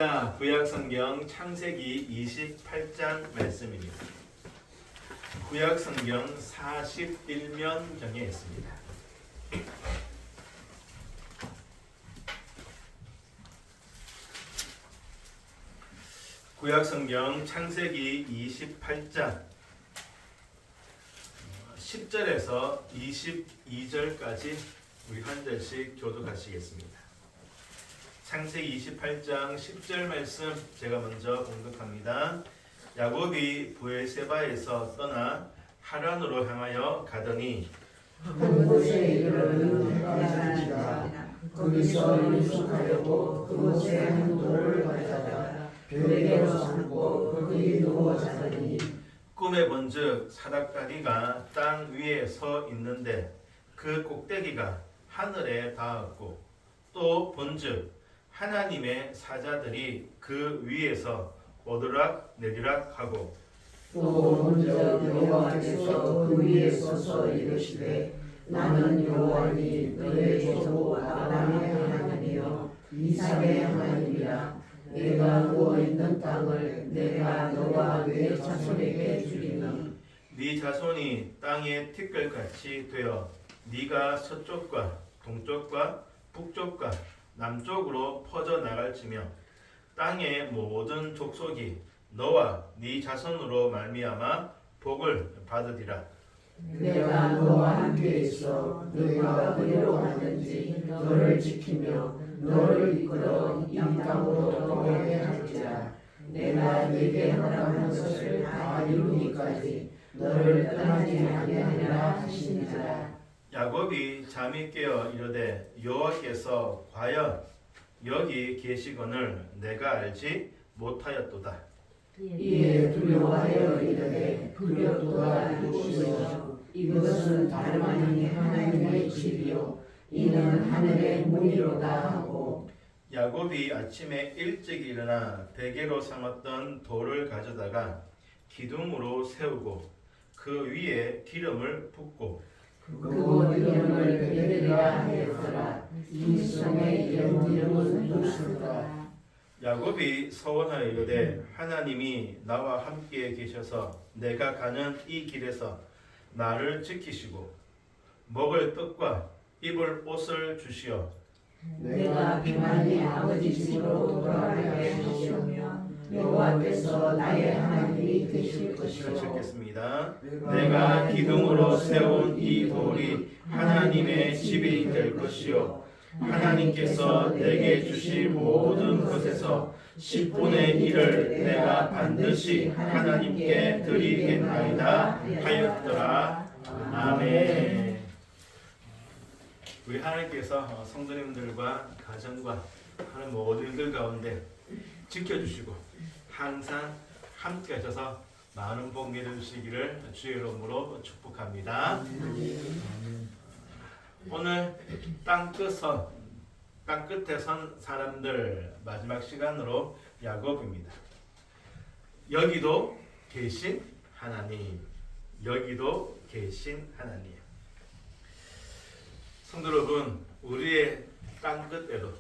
구약성경 창세기 28장 말씀입니다. 구약성경 41면경에 있습니다. 구약성경 창세기 28장 10절에서 22절까지 우리 한 절씩 교독하시겠습니다. 창세기 28장 10절 말씀 제가 먼저 공독합니다. 야곱이 브엘세바에서 떠나 하란으로 향하여 가더니 한 곳에 이르러는 해가 지니라. 거기서 유숙하려고 그곳에 한 돌을 가져다가 베개로 삼고 거기 누워 자더니 꿈에 본즉 사닥다리가 땅 위에 서 있는데 그 꼭대기가 하늘에 닿았고 또 본즉 하나님의 사자들이 그 위에서 오르락 내리락 하고 또 본즉 여호와께서 그 위에 서서 이르시되 나는 여호와니 너의 조부 아브라함의 하나님이요 이삭의 하나님이라. 내가 누워 있는 땅을 내가 너와 네 자손에게 주리니 네 자손이 땅의 티끌같이 되어 네가 서쪽과 동쪽과 북쪽과 남쪽으로 퍼져 나갈지며 땅의 모든 족속이 너와 네 자손으로 말미암아 복을 받으리라. 내가 너와 함께 있어 너희가 어디로 가든지 너를 지키며 너를 이끌어 이 땅으로 돌아오게 할지라. 내가 네게 허락한 것을 다 이루기까지 너를 떠나지 아니하리라 하시니라. 야곱이 잠이 깨어 이르되 여호와께서 과연 여기 계시거늘 내가 알지 못하였도다. 이에 두려워하여 이르되 두렵도다 이곳이여 이것은 다름 아닌 하나님의 집이요 이는 하늘의 문이로다 하고 야곱이 아침에 일찍 일어나 베개로 삼았던 돌을 가져다가 기둥으로 세우고 그 위에 기름을 붓고 그곳 이름을 베델이라 하였더라. 이 성의 이름은 누수라. 야곱이 서원하여 이르되 하나님이 나와 함께 계셔서 내가 가는 이 길에서 나를 지키시고 먹을 떡과 입을 옷을 주시어 내가 평안히 아버지 집으로 돌아가게 하시오며 여호와께서 나의 하나님이 되실 것이요. 읽겠습니다. 내가 기둥으로 세운 이 돌이 하나님의 집이 될 것이요 하나님께서 내게 주실 모든 것에서 10분의 1을 내가 반드시 하나님께 드리겠나이다 하였더라. 아멘. 우리 하나님께서 성도님들과 가정과 하는 모든 일들 가운데 지켜주시고 항상 함께 하셔서 많은 복 내려주시기를 주의 이름으로 축복합니다. 오늘 땅끝에 선 사람들 마지막 시간으로 야곱입니다. 여기도 계신 하나님, 여기도 계신 하나님. 성도 여러분, 우리의 땅끝에도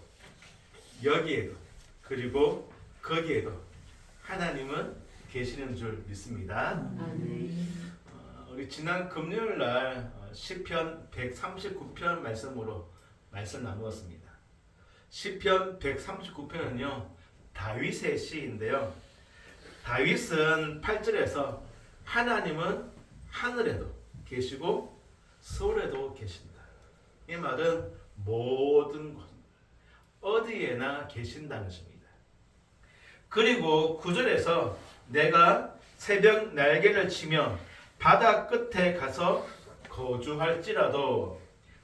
여기에도 그리고 거기에도 하나님은 계시는 줄 믿습니다. 우리 지난 금요일 날 시편 139편 말씀으로 말씀 나누었습니다. 시편 139편은요 다윗의 시인데요. 다윗은 8절에서 하나님은 하늘에도 계시고 서울에도 계신다. 이 말은 모든 곳 어디에나 계신다는 것입니다. 그리고 9절에서 내가 새벽 날개를 치며 바다 끝에 가서 거주할지라도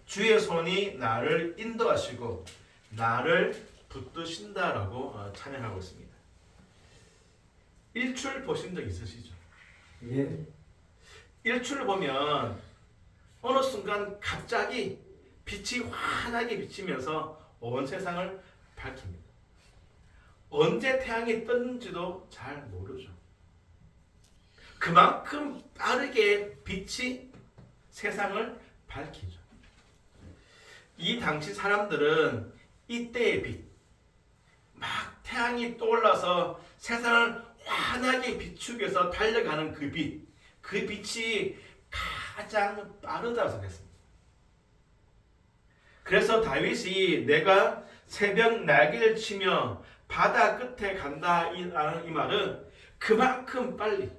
주의 손이 나를 인도하시고 나를 붙드신다라고 찬양하고 있습니다. 일출 보신 적 있으시죠? 예. 일출을 보면 어느 순간 갑자기 빛이 환하게 비치면서 온 세상을 밝힙니다. 언제 태양이 떴는지도 잘 모르죠. 그만큼 빠르게 빛이 세상을 밝히죠. 이 당시 사람들은 이때의 빛, 막 태양이 떠올라서 세상을 환하게 비추기 위해서 달려가는 그 빛, 그 빛이 가장 빠르다고 생각했습니다. 그래서 다윗이 내가 새벽 날개를 치며 바다 끝에 간다 이 말은 그만큼 빨리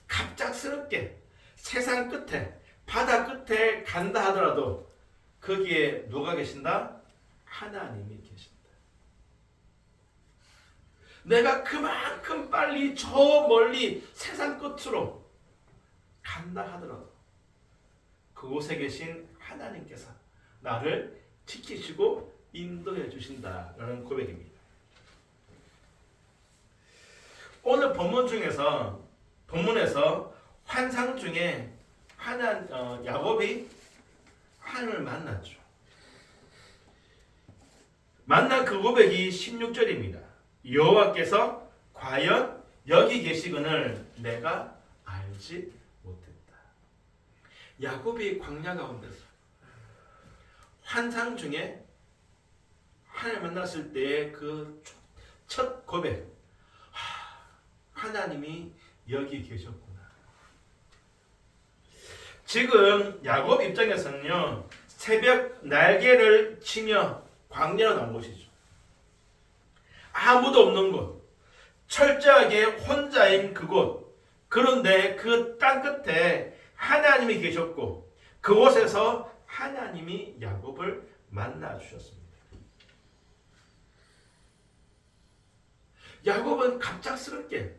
갑작스럽게 세상 끝에 바다 끝에 간다 하더라도 거기에 누가 계신다? 하나님이 계신다. 내가 그만큼 빨리 저 멀리 세상 끝으로 간다 하더라도 그곳에 계신 하나님께서 나를 지키시고 인도해 주신다라는 고백입니다. 오늘 본문에서 환상 중에 야곱이 하나님을 만났죠. 만난 그 고백이 16절입니다. 여호와께서 과연 여기 계시거늘 내가 알지 못했다. 야곱이 광야 가운데서 환상 중에 하나님 만났을 때의 그 첫 고백, 하나님이 여기 계셨구나. 지금 야곱 입장에서는요, 새벽 날개를 치며 광야로 나온 곳이죠. 아무도 없는 곳, 철저하게 혼자인 그곳. 그런데 그 땅 끝에 하나님이 계셨고 그곳에서 하나님이 야곱을 만나 주셨습니다. 야곱은 갑작스럽게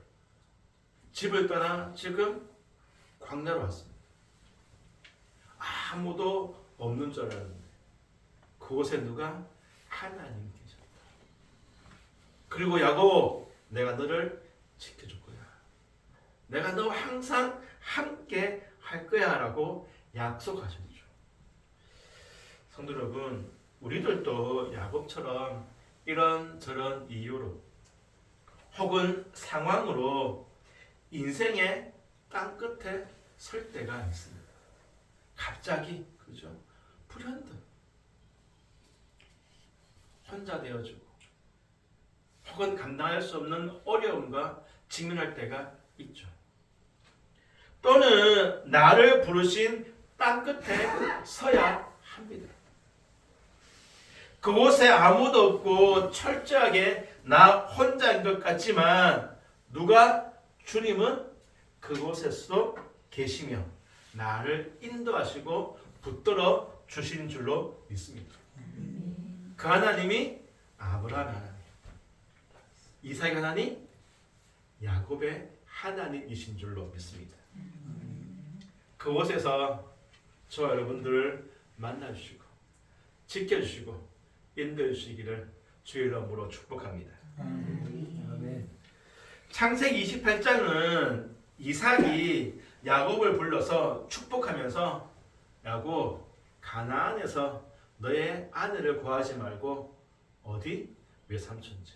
집을 떠나 지금 광야로 왔습니다. 아무도 없는 줄 알았는데 그곳에 누가? 하나님이 계셨다. 그리고 야곱, 내가 너를 지켜줄 거야. 내가 너와 항상 함께 할 거야 라고 약속하셨죠. 성도 여러분, 우리들도 야곱처럼 이런저런 이유로 혹은 상황으로 인생의 땅끝에 설 때가 있습니다. 갑자기, 그죠? 불현듯 혼자 되어지고 혹은 감당할 수 없는 어려움과 직면할 때가 있죠. 또는 나를 부르신 땅끝에 서야 합니다. 그곳에 아무도 없고 철저하게 나 혼자인 것 같지만 누가? 주님은 그곳에서도 계시며 나를 인도하시고 붙들어 주신 줄로 믿습니다. 그 하나님이 아브라함의 하나님, 이삭의 하나님, 야곱의 하나님이신 줄로 믿습니다. 그곳에서 저와 여러분들을 만나주시고 지켜주시고 인도해 주시기를 주의 이름으로 축복합니다. 창세기 28장은 이삭이 야곱을 불러서 축복하면서 야곱, 가나안에서 너의 아내를 구하지 말고 어디? 외삼촌집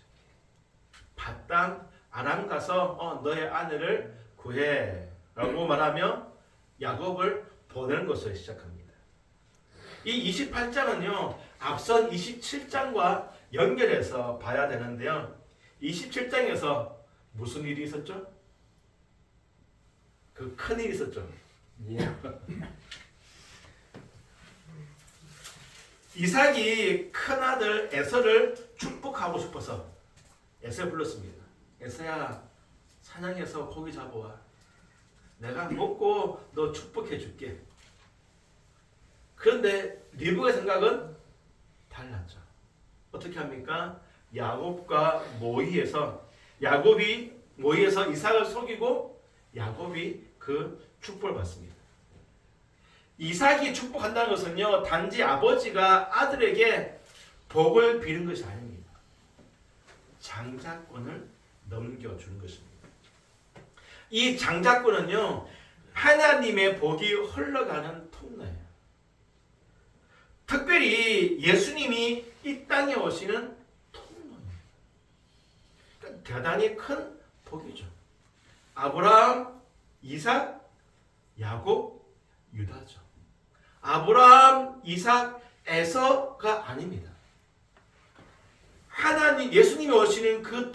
밧담 아람 가서 너의 아내를 구해 라고 말하며 야곱을 보내는 것을 시작합니다. 이 28장은요 앞선 27장과 연결해서 봐야 되는데요, 27장에서 무슨 일이 있었죠? 그 큰 일이 있었죠. 이삭이 큰아들 에서를 축복하고 싶어서 에서를 불렀습니다. 에서야, 사냥해서 고기 잡아와. 내가 먹고 너 축복해 줄게. 그런데 리브의 생각은 달랐죠. 어떻게 합니까? 야곱이 모의해서 이삭을 속이고 야곱이 그 축복을 받습니다. 이삭이 축복한다는 것은요, 단지 아버지가 아들에게 복을 비는 것이 아닙니다. 장자권을 넘겨주는 것입니다. 이 장자권은요, 하나님의 복이 흘러가는 통로예요. 특별히 예수님이 이 땅에 오시는 통로예요. 그러니까 대단히 큰 복이죠. 아브라함, 이삭, 야곱, 유다죠. 아브라함, 이삭, 에서가 아닙니다. 하나님 예수님이 오시는 그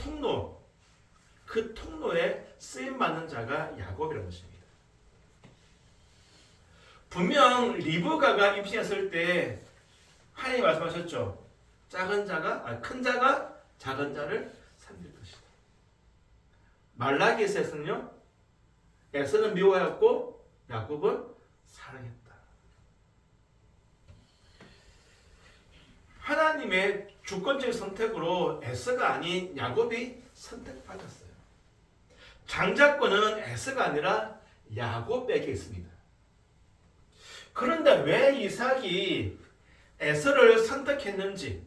통로에 쓰임 받는 자가 야곱이라는 것입니다. 분명 리브가가 임신했을 때 하나님 말씀하셨죠. 큰 자가 작은 자를 살릴 것이다. 말라기에서는요, 에서는 미워하였고 야곱은 사랑했다. 하나님의 주권적인 선택으로 에서가 아닌 야곱이 선택받았어요. 장자권은 에서가 아니라 야곱에게 있습니다. 그런데 왜 이삭이 에서를 선택했는지,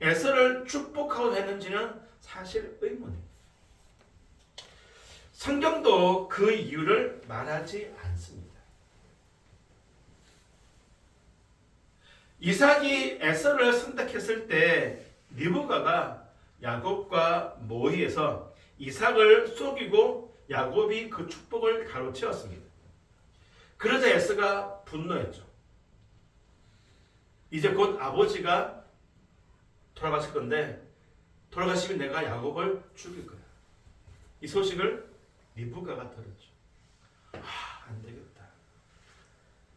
에서를 축복하고 했는지는 사실 의문이에요. 성경도 그 이유를 말하지 않습니다. 이삭이 에서를 선택했을 때 리브가가 야곱과 모의해서 이삭을 속이고 야곱이 그 축복을 가로채었습니다. 그러자 에서가 분노했죠. 이제 곧 아버지가 돌아가실 건데 돌아가시면 내가 야곱을 죽일 거야. 이 소식을 리브가가 들었죠. 안 되겠다.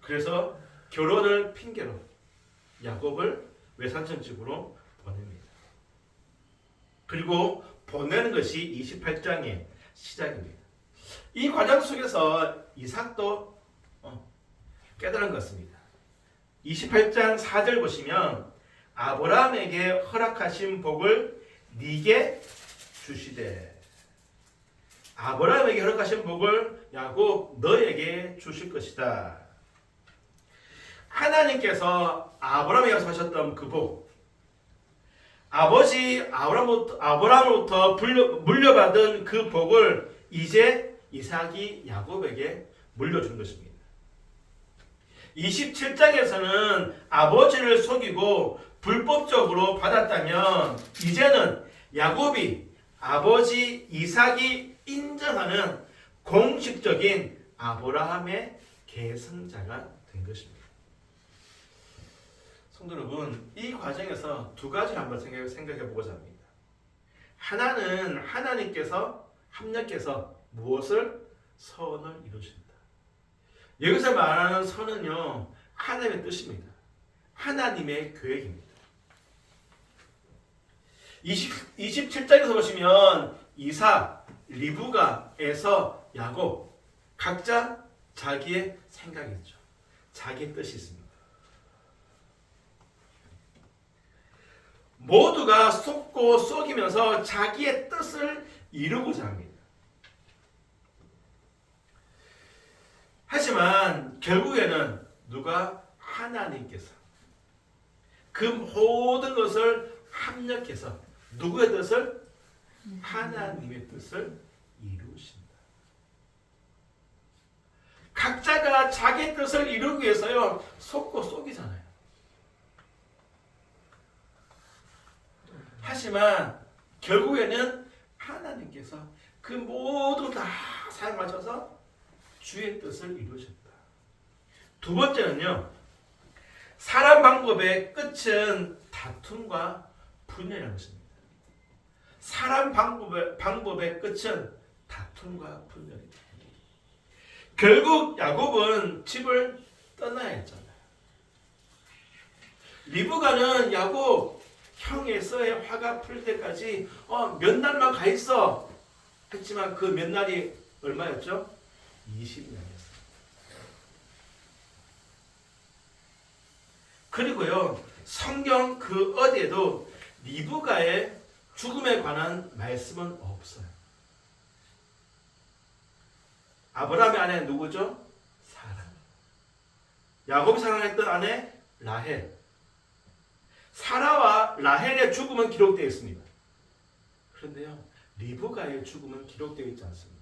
그래서 결혼을 핑계로 야곱을 외삼촌 집으로 보냅니다. 그리고 보내는 것이 28장의 시작입니다. 이 과정 속에서 이삭도 깨달은 것입니다. 28장 4절 보시면 아브라함에게 허락하신 복을 네게 주시되, 아브라함에게 허락하신 복을 야곱 너에게 주실 것이다. 하나님께서 아브라함에게 약속하셨던 그 복, 아버지 아브라함으로부터 물려받은 그 복을 이제 이삭이 야곱에게 물려준 것입니다. 27장에서는 아버지를 속이고 불법적으로 받았다면 이제는 야곱이 아버지 이삭이 인정하는 공식적인 아브라함의 계승자가 된 것입니다. 성도 여러분, 이 과정에서 두 가지를 한번 생각해 보고자 합니다. 하나는 하나님께서 합력해서 무엇을? 선을 이루신다. 여기서 말하는 선은요, 하나님의 뜻입니다. 하나님의 계획입니다. 27장에서 보시면 이삭, 리브가, 에서, 야곱 각자 자기의 생각이 있죠. 자기의 뜻이 있습니다. 모두가 속고 속이면서 자기의 뜻을 이루고자 합니다. 하지만 결국에는 누가? 하나님께서 그 모든 것을 합력해서 누구의 뜻을? 하나님의 뜻을 이루신다. 각자가 자기 뜻을 이루기 위해서요, 속고 속이잖아요. 하지만 결국에는 하나님께서 그 모든 다 사용하셔서 주의 뜻을 이루셨다. 두 번째는요, 사람 방법의 끝은 다툼과 분열이라는 것입니다. 사람 방법의 끝은 다툼과 분열입니다. 결국 야곱은 집을 떠나야 했잖아요. 리브가는 야곱 형 에서의 화가 풀 때까지 몇 날만 가 있어 했지만 그 몇 날이 얼마였죠? 20년이었어요. 그리고요, 성경 그 어디에도 리브가의 죽음에 관한 말씀은 없어요. 아브라함의 아내 누구죠? 사라. 야곱이 사랑했던 아내 라헬. 사라와 라헬의 죽음은 기록되어 있습니다. 그런데요, 리브가의 죽음은 기록되어 있지 않습니다.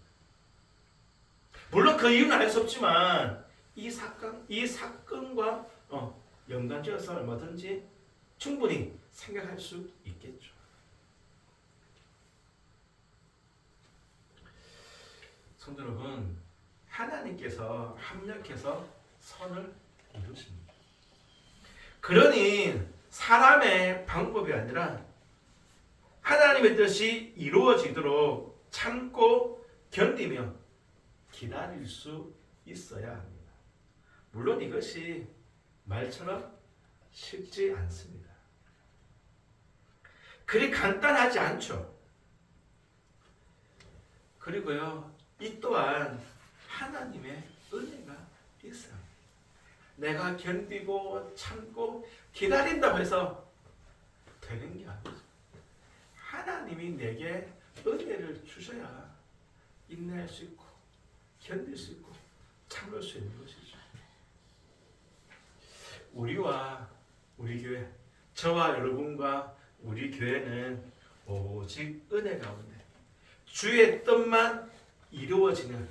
물론 그 이유는 알 수 없지만 이 사건과 연관지어서 얼마든지 충분히 생각할 수 있겠죠. 성도 여러분, 하나님께서 합력해서 선을 이루십니다. 그러니 사람의 방법이 아니라 하나님의 뜻이 이루어지도록 참고 견디며 기다릴 수 있어야 합니다. 물론 이것이 말처럼 쉽지 않습니다. 그리 간단하지 않죠. 그리고요, 이 또한 하나님의 은혜가 있어요. 내가 견디고 참고 기다린다고 해서 되는 게 아니죠. 하나님이 내게 은혜를 주셔야 인내할 수 있고 견딜 수 있고 참을 수 있는 것이죠. 우리와 우리 교회, 저와 여러분과 우리 교회는 오직 은혜 가운데 주의 뜻만 이루어지는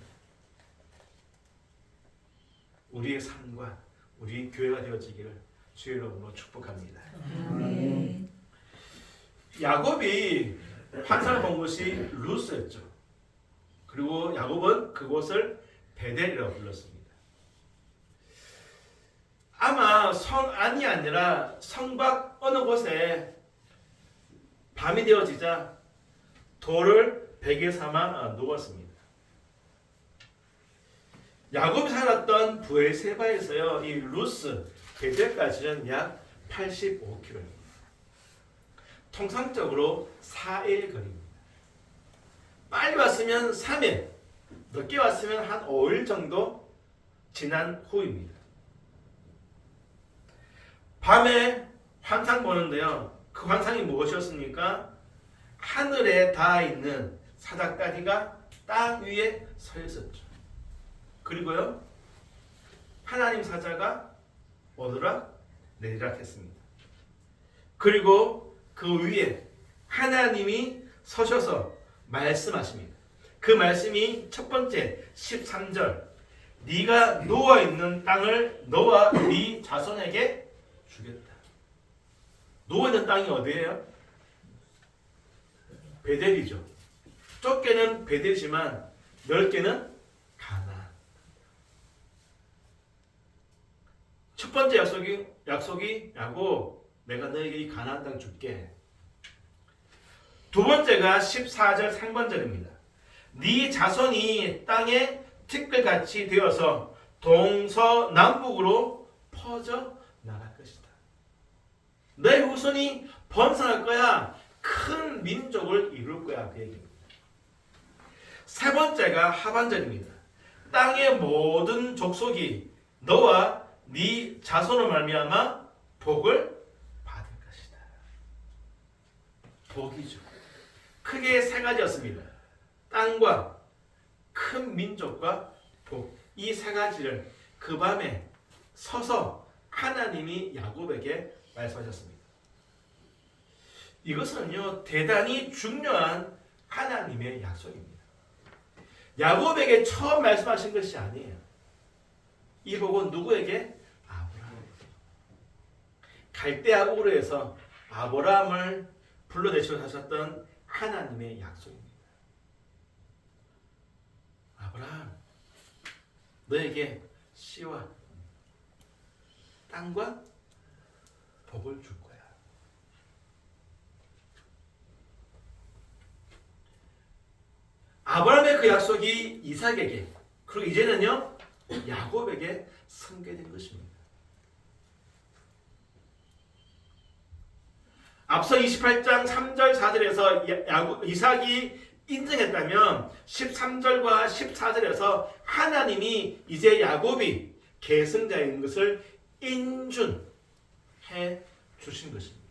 우리의 삶과 우리 교회가 되어지기를 주의 이름으로 축복합니다. 아멘. 야곱이 환상을 본 곳이 루스였죠. 그리고 야곱은 그곳을 베델이라고 불렀습니다. 아마 성 안이 아니라 성 밖 어느 곳에 밤이 되어지자 돌을 베개 삼아 누웠습니다. 야곱이 살았던 부엘세바에서요, 이 루스 베델까지는 약 85km입니다. 통상적으로 4일 거리입니다. 빨리 왔으면 3일, 늦게 왔으면 한 5일 정도 지난 후입니다. 밤에 환상 보는데요, 그 환상이 무엇이었습니까? 하늘에 닿아 있는 사닥다리가 땅 위에 서 있었죠. 그리고요, 하나님 사자가 오르락 내리락 했습니다. 그리고 그 위에 하나님이 서셔서 말씀하십니다. 그 말씀이 첫 번째 13절, 네가 누워있는 땅을 너와 네 자손에게 주겠다. 누워있는 땅이 어디예요? 베델이죠. 좁게는 베델이지만 넓게는 가나안. 첫 번째 약속이 야곱, 내가 너에게 이 가나안 땅 줄게. 두 번째가 14절 상반절입니다. 네 자손이 땅에 티끌같이 되어서 동서남북으로 퍼져 나갈 것이다. 내 후손이 번성할 거야. 큰 민족을 이룰 거야. 그 얘기입니다. 세 번째가 하반절입니다. 땅의 모든 족속이 너와 네 자손을 말미암아 복을 받을 것이다. 복이죠. 크게 세 가지였습니다. 땅과 큰 민족과 복. 이 세 가지를 그 밤에 서서 하나님이 야곱에게 말씀하셨습니다. 이것은요, 대단히 중요한 하나님의 약속입니다. 야곱에게 처음 말씀하신 것이 아니에요. 이 복은 누구에게? 아브라함에게. 갈대아 우르에서 아브라함을 불러내시고 하셨던 하나님의 약속입니다. 아브라함, 너에게 씨와 땅과 복을 줄 거야. 아브라함의 그 약속이 이삭에게, 그리고 이제는요, 야곱에게 승계된 것입니다. 앞서 28장 3절 4절에서 이삭이 인정했다면 13절과 14절에서 하나님이 이제 야곱이 계승자인 것을 인준해 주신 것입니다.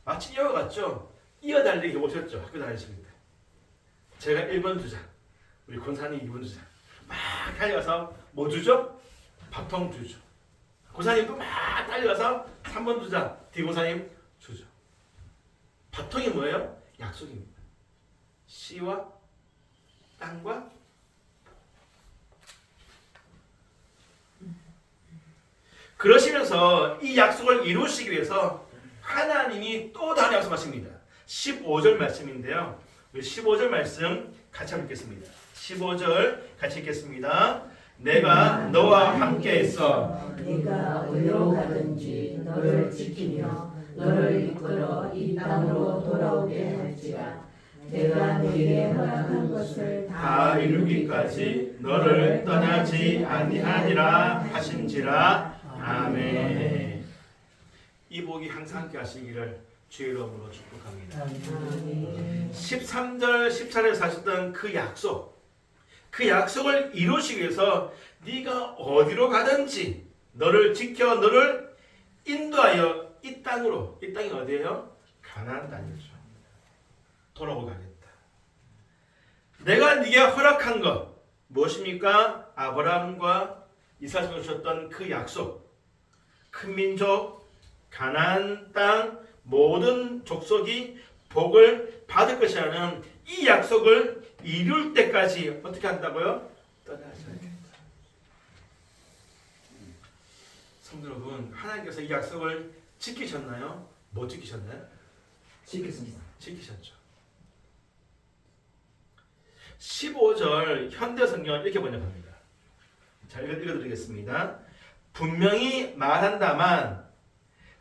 마치 이와 같죠? 이어달리기 보셨죠? 학교 다니실 때. 제가 1번 주자, 우리 권사님 2번 주자. 막 달려가서 뭐 주죠? 밥통 주죠. 권사님도 막 달려가서 3번 주자, 디권사님 주죠. 밥통이 뭐예요? 약속입니다. 씨와 땅과 그러시면서 이 약속을 이루시기 위해서 하나님이 또 다른 약속하십니다. 15절 말씀인데요. 우리 15절 말씀 같이 읽겠습니다. 15절 같이 읽겠습니다. 내가 너와 함께 있어 네가 어디로 가든지 너를 지키며 너를 이끌어 이 땅으로 돌아오게 할지라. 내가 네게 허락한 것을 다 이루기까지 너를 떠나지 아니하리라 하신지라. 아멘. 이 복이 항상 함께 하시기를 주의 이름으로 축복합니다. 13절 14절에 사셨던 그 약속을 이루시기 위해서 네가 어디로 가든지 너를 지켜 너를 인도하여 이 땅으로, 이 땅이 어디예요? 가나안 땅이죠. 돌아오고 가겠다. 내가 네게 허락한 것 무엇입니까? 아브라함과 이삭을 주셨던 그 약속, 큰 민족, 가나안 땅 모든 족속이 복을 받을 것이라는 이 약속을 이룰 때까지 어떻게 한다고요? 떠나지 않겠다. 성도 여러분, 하나님께서 이 약속을 지키셨나요? 못 지키셨나요? 지켰습니다. 지키셨죠. 15절 현대성경을 이렇게 번역합니다. 자, 읽어드리겠습니다. 분명히 말한다만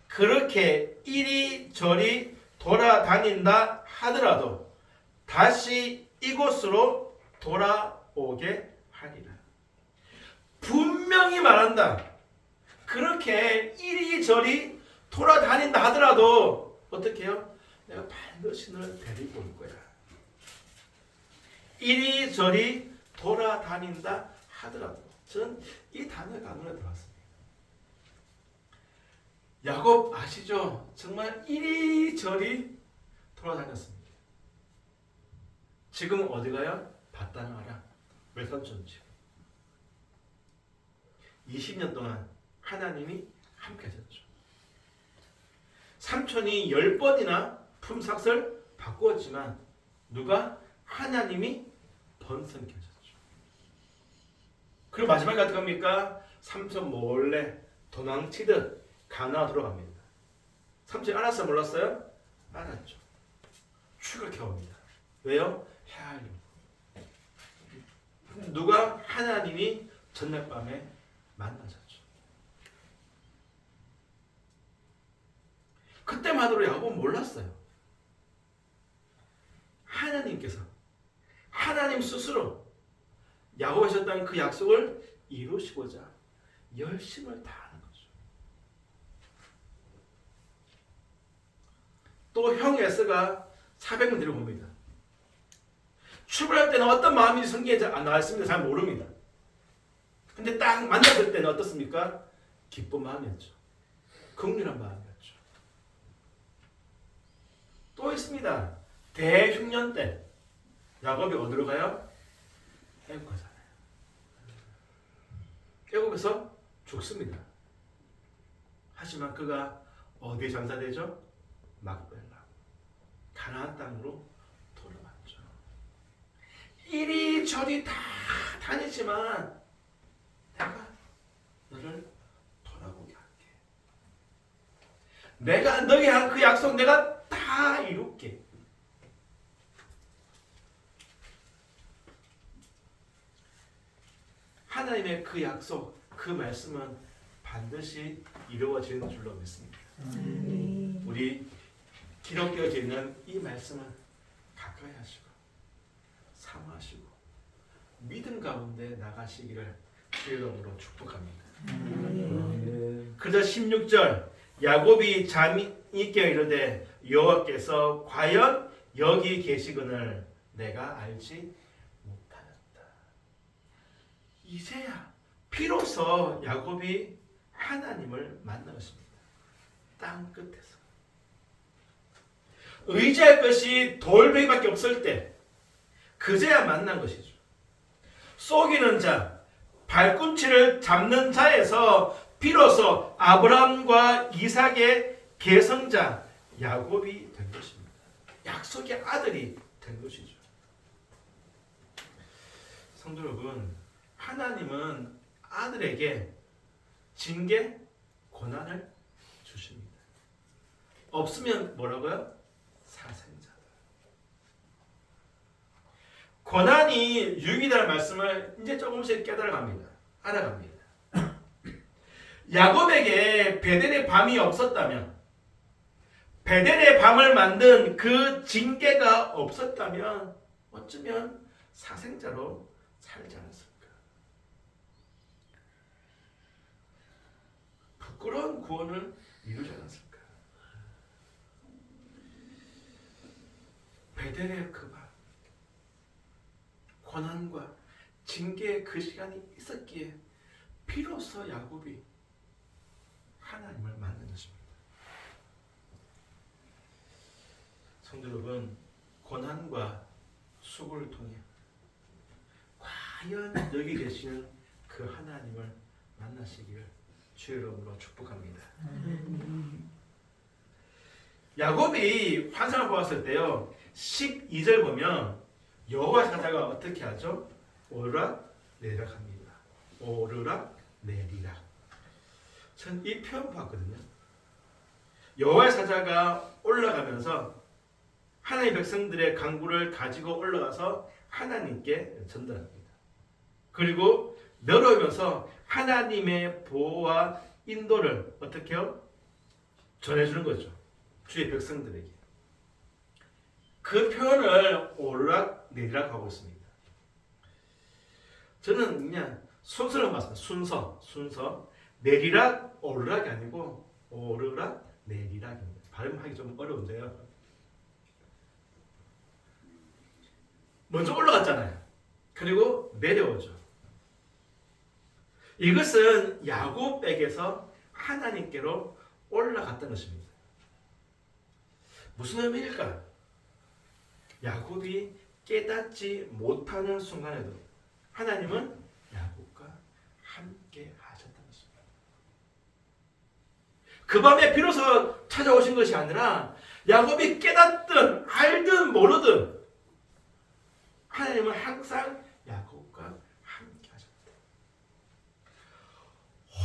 그렇게 이리저리 돌아다닌다 하더라도 다시 이곳으로 돌아오게 하리라. 분명히 말한다. 그렇게 이리저리 돌아다닌다 하더라도 어떻게 해요? 내가 반드시 너를 데리고 올 거야. 이리저리 돌아다닌다 하더라도. 저는 이 단어가 눈에 들어왔습니다. 야곱 아시죠? 정말 이리저리 돌아다녔습니다. 지금 어디 가요? 바다는 아람 외삼촌 집. 20년 동안 하나님이 함께 하셨죠. 삼촌이 10번이나 품삯을 바꾸었지만 누가? 하나님이 번성케 하셨죠. 그리고 마지막에 어떻게 합니까? 삼촌 몰래 도망치듯 가나안으로 갑니다. 삼촌이 알았어요? 몰랐어요? 알았죠. 축을 켜옵니다. 왜요? 헤아리고. 누가? 하나님이 전날 밤에 만나셨죠. 그때만으로 야곱은 몰랐어요. 하나님께서 하나님 스스로 야곱에 하셨던 그 약속을 이루시고자 열심을 다하는 거죠. 또 형 에서가 400명 데리고 옵니다. 출발할 때는 어떤 마음이 성경에 안 나왔습니다. 잘 모릅니다. 근데 딱 만났을 때는 어떻습니까? 기쁜 마음이었죠. 긍휼한 마음이었죠. 또 있습니다. 대흉년 때 야곱이 어디로 가요? 애굽 가잖아요. 애굽에서 죽습니다. 하지만 그가 어디에 장사되죠? 막벨라 가나안 땅으로 돌아왔죠. 이리저리 다 다니지만 내가 너를 돌아보게 할게. 내가 너에게 한 그 약속 내가 다 이룰게. 하나님의 그 약속, 그 말씀은 반드시 이루어지는 줄로 믿습니다. 우리 기록되어져 있는 이 말씀은 가까이 하시고 사모하시고 믿음 가운데 나가시기를 주의 이름으로 축복합니다. 그래서 16절 야곱이 잠이 있게 이르되 여호와께서 과연 여기 계시거늘 내가 알지 못하였다. 이제야 비로소 야곱이 하나님을 만나었습니다. 땅 끝에서 의지할 것이 돌베개밖에 없을 때 그제야 만난 것이죠. 속이는 자, 발꿈치를 잡는 자에서 비로소 아브라함과 이삭의 계성자 야곱이 된 것입니다. 약속의 아들이 된 것이죠. 성도 여러분, 하나님은 아들에게 징계, 고난을 주십니다. 없으면 뭐라고요? 사생자다. 고난이 유익이라는 말씀을 이제 조금씩 깨달아갑니다. 알아갑니다. 야곱에게 베델의 밤이 없었다면 베델의 밤을 만든 그 징계가 없었다면 어쩌면 사생자로 살지 않았을까. 부끄러운 구원을 이루지 않았을까. 베델의 그 밤, 고난과 징계의 그 시간이 있었기에 비로소 야곱이 하나님을 만난 것입니다. 성도 여러분, 고난과 수고를 통해 과연 여기 계시는 그 하나님을 만나시기를 주의 이름으로 축복합니다. 야곱이 환상을 보았을 때요, 12절 보면 여호와 사자가 어떻게 하죠? 오르락 내리락 합니다. 오르락 내리락. 전 이 표현 봤거든요. 여호와의 사자가 올라가면서 하나님의 백성들의 간구를 가지고 올라가서 하나님께 전달합니다. 그리고 내려오면서 하나님의 보호와 인도를 어떻게 해요? 전해주는 거죠. 주의 백성들에게. 그 표현을 오르락 내리락 하고 있습니다. 저는 그냥 순서를 봤습니다. 순서. 내리락 오르락이 아니고 오르락 내리락입니다. 발음하기 좀 어려운데요. 먼저 올라갔잖아요. 그리고 내려오죠. 이것은 야곱에게서 하나님께로 올라갔다는 것입니다. 무슨 의미일까? 야곱이 깨닫지 못하는 순간에도 하나님은 야곱과 함께 하셨다는 것입니다. 그 밤에 비로소 찾아오신 것이 아니라 야곱이 깨닫든 알든 모르든 하나님은 항상 야곱과 함께 하셨다.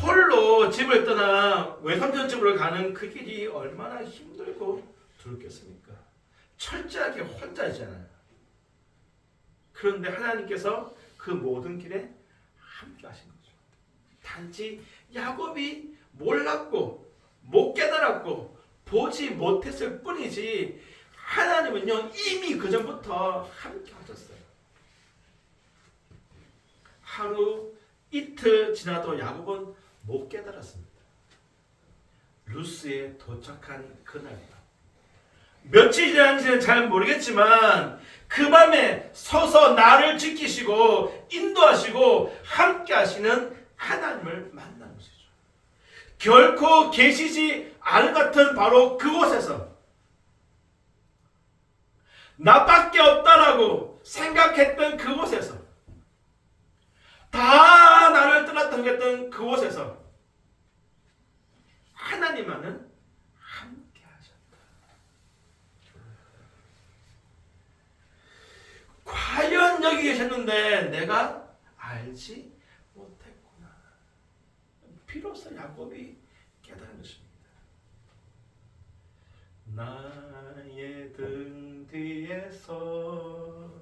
홀로 집을 떠나 외삼촌 집으로 가는 그 길이 얼마나 힘들고 두렵겠습니까? 철저하게 혼자잖아요. 그런데 하나님께서 그 모든 길에 함께 하신 거죠. 단지 야곱이 몰랐고 못 깨달았고 보지 못했을 뿐이지 하나님은요 이미 그 전부터 함께 하셨어요. 하루 이틀 지나도 야곱은 못 깨달았습니다. 루스에 도착한 그날이다. 며칠 지났는지는 잘 모르겠지만 그 밤에 서서 나를 지키시고 인도하시고 함께 하시는 하나님을 만난 것이죠. 결코 계시지 않을 같은 바로 그곳에서 나밖에 없다라고 생각했던 그곳에서 다 나를 떠났던 했던 그곳에서 하나님만은 함께 하셨다. 과연 여기 계셨는데 내가 알지 못했구나. 비로소 야곱이 깨달은 것입니다. 나의 등 뒤에서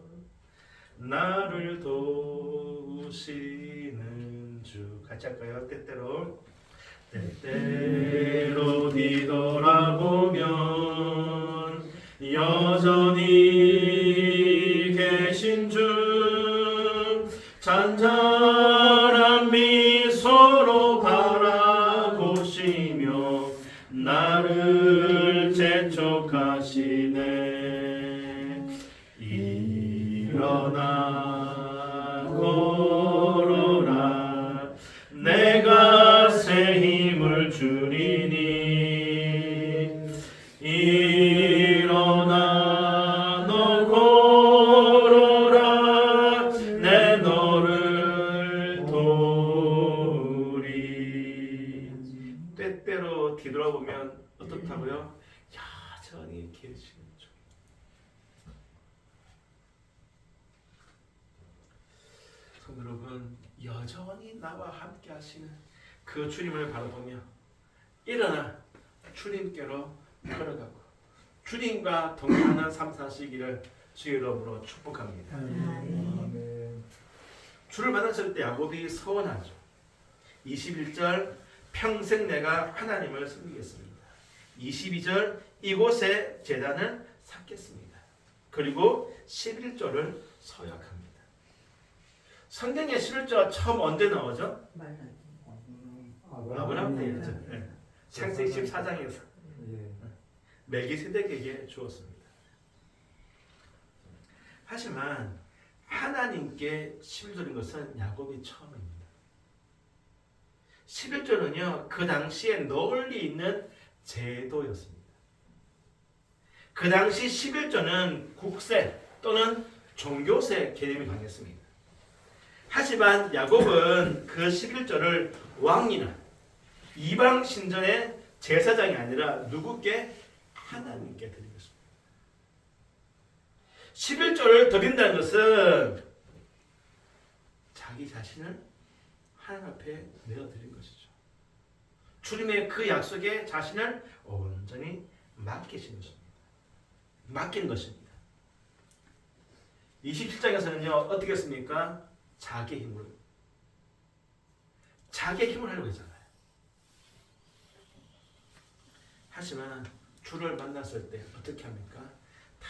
나를 도우시는 주. 같이 할까요? 때때로 뒤돌아보면 여전히 계신 주. 잔잔한 미소로 바라보시며 나를 재촉하시네. 일어나 걸어라. 내가 새 힘을 주리니. 일어나 너 걸어라. 내 너를 도우리. 때때로 뒤돌아보면 어떻다고요? 여전히 계시는 주. 성도 여러분, 여전히 나와 함께 하시는 그 주님을 바라보며 일어나 주님께로 걸어가고 주님과 동행하는 삶 사시기를 주의 이름으로 축복합니다. 아멘. 주를 만났을 때 야곱이 서원하죠. 21절 평생 내가 하나님을 섬기겠습니다. 22절 이곳에 제단을 쌓겠습니다. 그리고 11조를 서약합니다. 성경에 11조가 처음 언제 나오죠? 아브라함 때였죠. 네. 창세기 14장에서 멜기세덱에게 주었습니다. 하지만 하나님께 11조인 것은 야곱이 처음입니다. 11조는요, 그 당시에 널리 있는 제도였습니다. 그 당시 11조는 국세 또는 종교세 개념이 강했습니다. 하지만 야곱은 그 11조를 왕이나 이방 신전의 제사장이 아니라 누구께? 하나님께 드린 것입니다. 11조를 드린다는 것은 자기 자신을 하나님 앞에 내어드린 것이죠. 주님의 그 약속에 자신을 온전히 맡기신 것입니다. 맡긴 것입니다. 27장에서는요 어떻게 했습니까? 자기 힘으로 하려고 했잖아요. 하지만 주를 만났을 때 어떻게 합니까? 다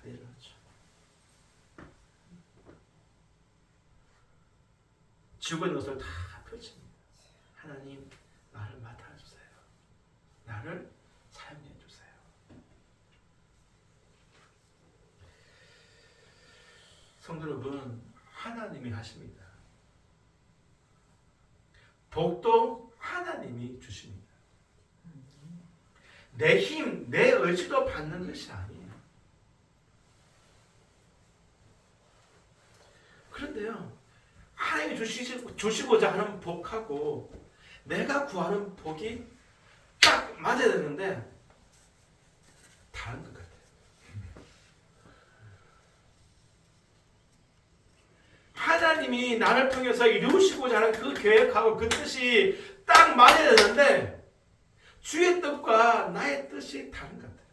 내려놓죠. 지고 있는 것을 다 펼칩니다. 하나님, 나를 맡아주세요. 나를 사용해주세요. 성도 여러분, 하나님이 하십니다. 복도 하나님이 주십니다. 내 힘, 내 의지로 받는 것이 아니에요. 그런데요, 하나님이 주시고자 하는 복하고 내가 구하는 복이 딱 맞아야 되는데 다른 것 같아요. 하나님이 나를 통해서 이루시고자 하는 그 계획하고 그 뜻이 딱 맞아야 되는데 주의 뜻과 나의 뜻이 다른 것 같아요.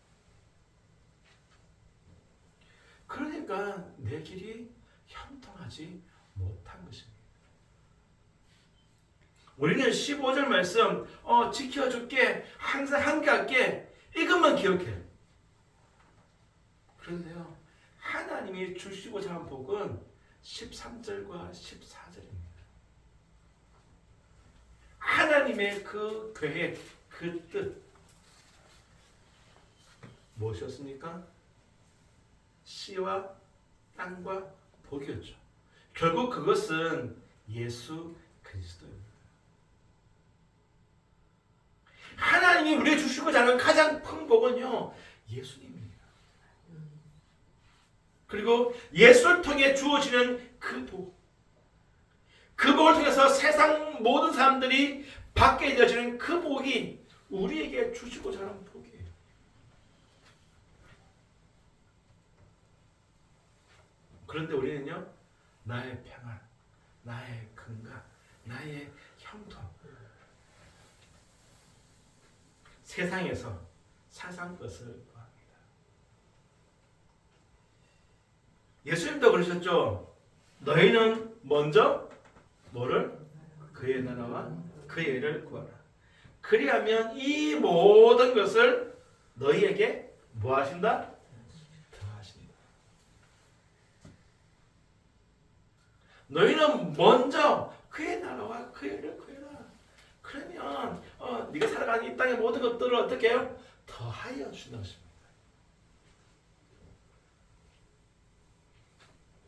그러니까 내 길이 형통하지 못한 것입니다. 우리는 15절 말씀 지켜줄게, 항상 함께할게, 이것만 기억해요. 그런데요, 하나님이 주시고자 하는 복은 13절과 14절입니다. 하나님의 그 계획, 그 뜻 무엇이었습니까? 씨와 땅과 복이었죠. 결국 그것은 예수 그리스도입니다. 하나님이 우리에게 주시고자 하는 가장 큰 복은요, 예수님입니다. 그리고 예수를 통해 주어지는 그 복, 그 복을 통해서 세상 모든 사람들이 받게 되어지는 그 복이 우리에게 주시고자 하는 복이에요. 그런데 우리는요, 나의 평안, 나의 건강, 나의 형통, 세상에서 사상 것을 구합니다. 예수님도 그러셨죠. 너희는 먼저 뭐를? 그의 나라와 그의 의를 구하라. 그리하면 이 모든 것을 너희에게 뭐 하신다? 더하신다. 너희는 먼저 그의 나라와 그의 의를 구해라. 그러면 네가 살아가는 이 땅의 모든 것들을 어떻게 해요? 더하여 주신다고 하십니다.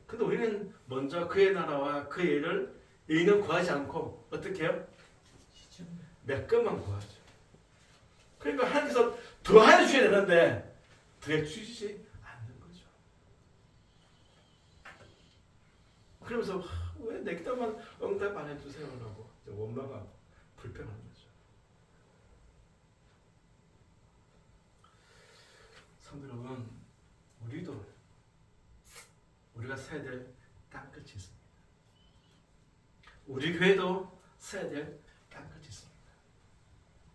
근데 우리는 먼저 그의 나라와 그의 의를 의는 구하지 않고 어떻게 해요? 몇 것만 구하죠. 그러니까 하나님께서 더하여 주셔야 되는데 더해 주시지 않는 거죠. 그러면서 왜 내 기도만 응답 안 해주세요라고 원망하고 불평하는 거죠. 성도 여러분, 우리가 서야 될 땅끝이 있습니다. 우리 교회도 서야 될 땅끝이 있습니다.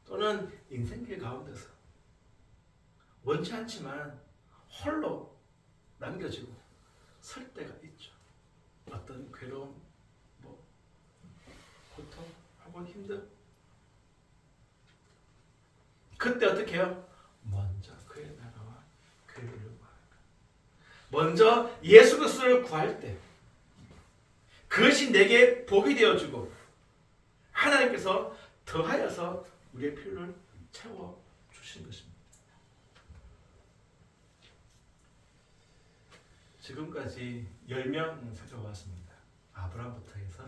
또는 인생길 가운데서 원치 않지만 홀로 남겨지고 설 때가 있죠. 어떤 괴로움, 고통, 혹은 힘듦. 그때 어떻게 해요? 먼저 먼저 예수 그리스도를 구할 때 그것이 내게 복이 되어주고 하나님께서 더하여서 우리의 필요를 채워주신 것입니다. 지금까지 10명 살펴봤습니다. 아브라함부터 해서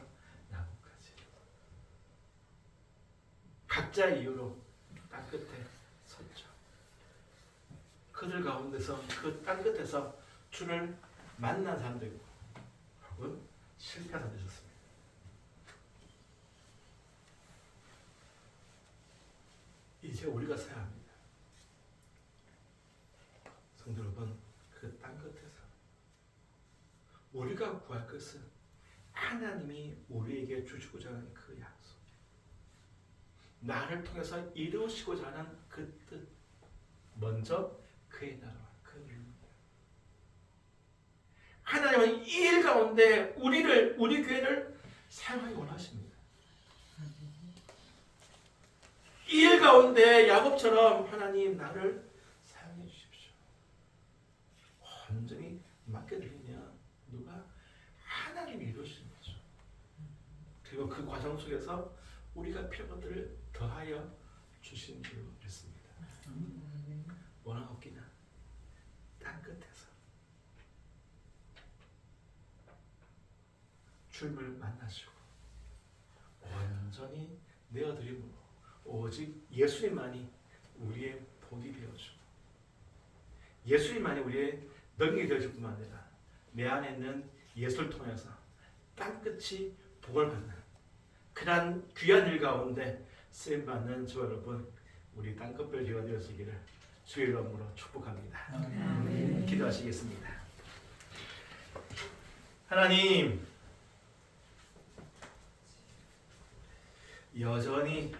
야곱까지. 각자의 이유로 땅 끝에 섰죠. 그들 가운데서 그 땅 끝에서 주를 만난 사람도 있고 혹은 실패한 사람도 있었습니다. 이제 우리가 서야 합니다. 성도 여러분, 그 땅 끝에서 우리가 구할 것은 하나님이 우리에게 주시고자 하는 그 약속, 나를 통해서 이루시고자 하는 그 뜻, 먼저 그의 나라와 그 의입니다. 하나님은 이 일 가운데 우리 교회를 사용하기 원하십니다. 이 일 가운데 야곱처럼 하나님 나를 사용해 주십시오. 완전히 맡겨드리면 누가 하나님이 이루시는 거죠. 그리고 그 과정 속에서 우리가 필요한 것들을 더하여 주신 줄로 믿습니다. 원한 없기는 땅 끝에서 주님을 만나시고 온전히 내어드림으로 오직 예수님만이 우리의 복이 되어주고 예수님만이 우리의 능력이 되어줄 뿐만 아니라 내 안에 있는 예수를 통해서 땅끝이 복을 받는 그러한 귀한 일 가운데 쓰임받는 저 여러분, 우리 땅끝별 교회가 되어지기를 주의 이름으로 축복합니다. 아멘. 기도하시겠습니다. 하나님, 여전히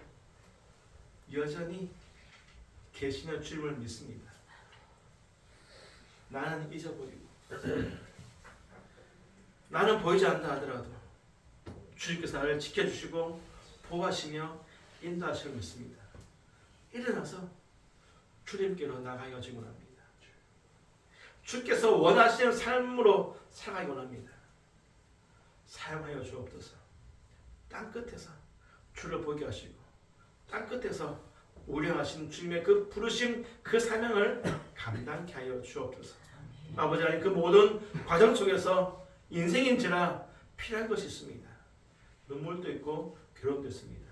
계시는 주님을 믿습니다. 나는 잊어버리고 나는 보이지 않는다 하더라도 주님께서 나를 지켜주시고 보호하시며 인도하시를 믿습니다. 일어나서 주님께로 나가기를 원합니다. 주께서 원하시는 삶으로 살아가기 원합니다. 사용하여 주옵소서. 땅끝에서 주를 보게 하시고 땅끝에서 우려하신 주님의 그 부르심, 그 사명을 감당케 하여 주옵소서. 아버지 하나님, 그 모든 과정 속에서 인생인지라 필요한 것이 있습니다. 눈물도 있고 괴로움도 있습니다.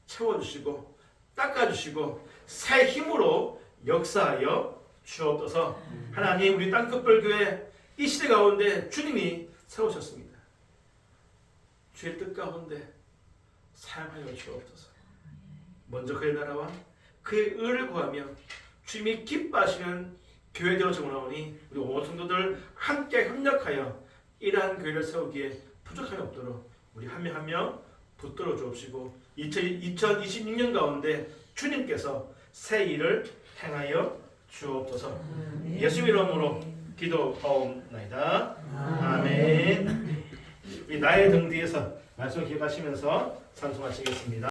채워주시고 닦아주시고 새 힘으로 역사하여 주옵소서. 하나님, 우리 땅끝별교회 이 시대 가운데 주님이 세우셨습니다. 주의 뜻 가운데 사용하여 주옵소서. 먼저 그의 나라와 그의 의를 구하며 주님이 기뻐하시는 교회 되어서 원하오니 우리 온 성도들 함께 협력하여 이러한 교회를 세우기에 부족함이 없도록 우리 한 명 한 명 붙들어 주옵시고 2026년 가운데 주님께서 새 일을 행하여 주옵소서. 예수 이름으로 기도하옵나이다. 아멘. 우리 나의 등 뒤에서 말씀을 기억하시면서 찬송하시겠습니다.